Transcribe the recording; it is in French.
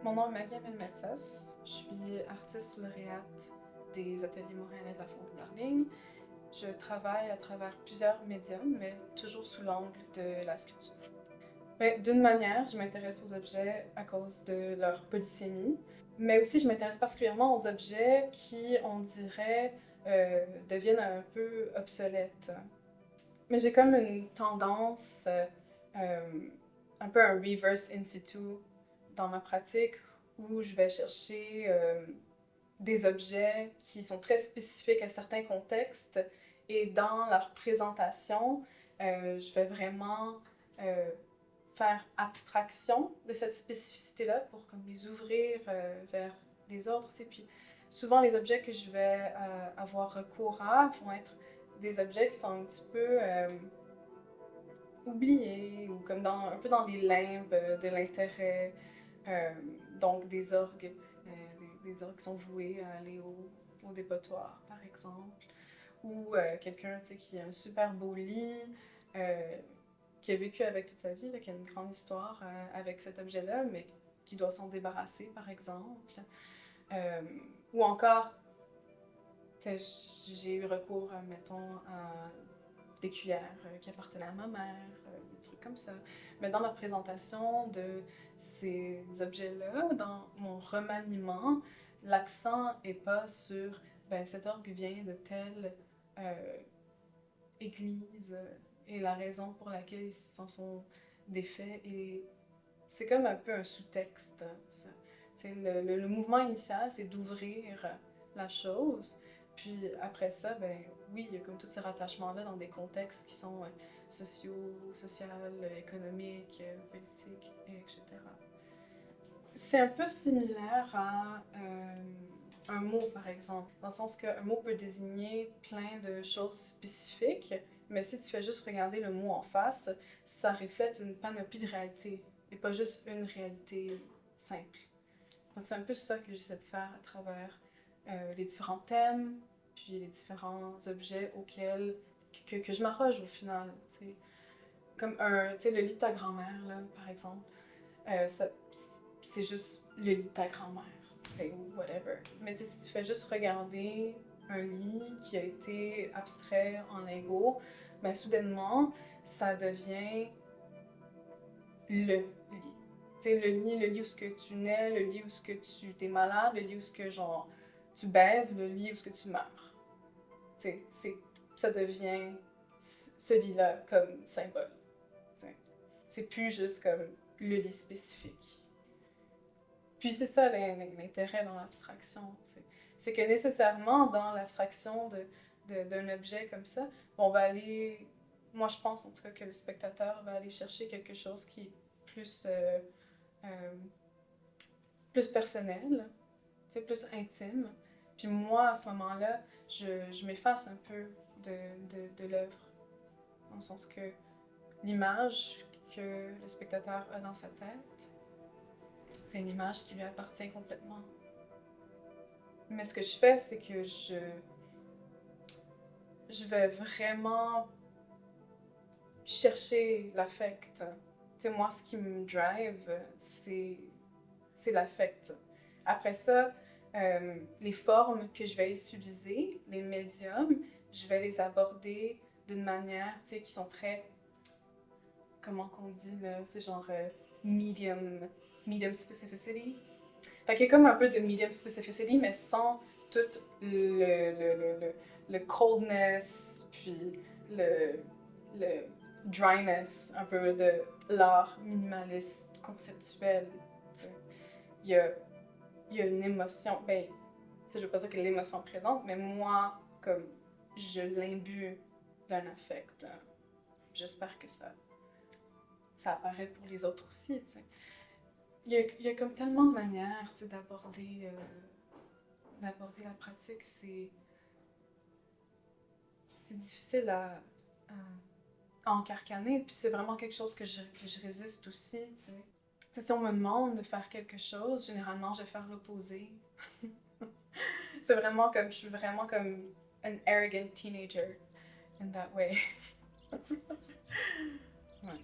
Mon nom est Marie-Amel Matsas. Je suis artiste lauréate des Ateliers montréalais à Fontaine d'Arling. Je travaille à travers plusieurs médiums, mais toujours sous l'angle de la sculpture. D'une manière, je m'intéresse aux objets à cause de leur polysémie, mais aussi je m'intéresse particulièrement aux objets qui, on dirait, deviennent un peu obsolètes. Mais j'ai comme une tendance, un peu un reverse in situ dans ma pratique, où je vais chercher des objets qui sont très spécifiques à certains contextes et dans leur présentation, je vais vraiment faire abstraction de cette spécificité-là pour comme les ouvrir vers les autres. Tu sais. Puis souvent, les objets que je vais avoir recours à vont être des objets qui sont un petit peu oubliés ou comme un peu dans les limbes de l'intérêt. Donc des orgues, des orgues qui sont voués à aller au dépotoir, par exemple. Ou quelqu'un qui a un super beau lit, qui a vécu avec toute sa vie, là, qui a une grande histoire avec cet objet-là, mais qui doit s'en débarrasser, par exemple. Euh, ou encore, j'ai eu recours, mettons, à des cuillères qui appartenaient à ma mère, des trucs comme ça. Mais dans la présentation de ces objets-là, dans mon remaniement, l'accent n'est pas sur cet orgue vient de telle église et la raison pour laquelle ils s'en sont défaits. Et c'est comme un peu un sous-texte. Le mouvement initial, c'est d'ouvrir la chose. Puis après ça, oui, il y a comme tous ces rattachements-là dans des contextes qui sont sociaux, social, économiques, politiques, etc. C'est un peu similaire à un mot, par exemple, dans le sens qu'un mot peut désigner plein de choses spécifiques, mais si tu fais juste regarder le mot en face, ça reflète une panoplie de réalités, et pas juste une réalité simple. Donc c'est un peu ça que j'essaie de faire à travers les différents thèmes, puis les différents objets auxquels que je m'arroge au final. T'sais. Comme le lit de ta grand-mère, là, par exemple. Ça, c'est juste le lit de ta grand-mère, ou whatever. Mais si tu fais juste regarder un lit qui a été abstrait en Lego, soudainement, ça devient le lit. Le lit où ce que tu nais, le lit où ce que tu t'es malade, le lit où ce que genre tu baises, le lit où ce que tu meurs. Ça devient ce lit-là comme symbole. T'sais. C'est plus juste comme le lit spécifique. Puis c'est ça l'intérêt dans l'abstraction. C'est que nécessairement, dans l'abstraction d'un objet comme ça, on va aller. Moi, je pense en tout cas que le spectateur va aller chercher quelque chose qui est plus, euh, plus personnel, plus intime. Puis moi, à ce moment-là, je m'efface un peu de l'œuvre, dans le sens que l'image que le spectateur a dans sa tête, c'est une image qui lui appartient complètement. Mais ce que je fais, c'est que je vais vraiment chercher l'affect. Tu sais, moi, ce qui me drive, c'est l'affect. Après ça, les formes que je vais utiliser, les médiums, je vais les aborder d'une manière, tu sais, qui sont très, comment qu'on dit là, c'est genre medium specificity. Fait qu'il y a comme un peu de medium specificity, mais sans tout le coldness, puis le dryness, un peu de l'art minimaliste, conceptuel. Il y a, il y a une émotion, je veux pas dire que l'émotion est présente, mais moi, comme je l'imbue d'un affect, j'espère que ça apparaît pour les autres aussi, tu sais. Il y a comme tellement de manières d'aborder la pratique. C'est difficile à encarcaner. Puis c'est vraiment quelque chose que je résiste aussi. Si on me demande de faire quelque chose, généralement, je vais faire l'opposé. C'est vraiment comme, je suis vraiment comme an arrogant teenager in that way. Ouais.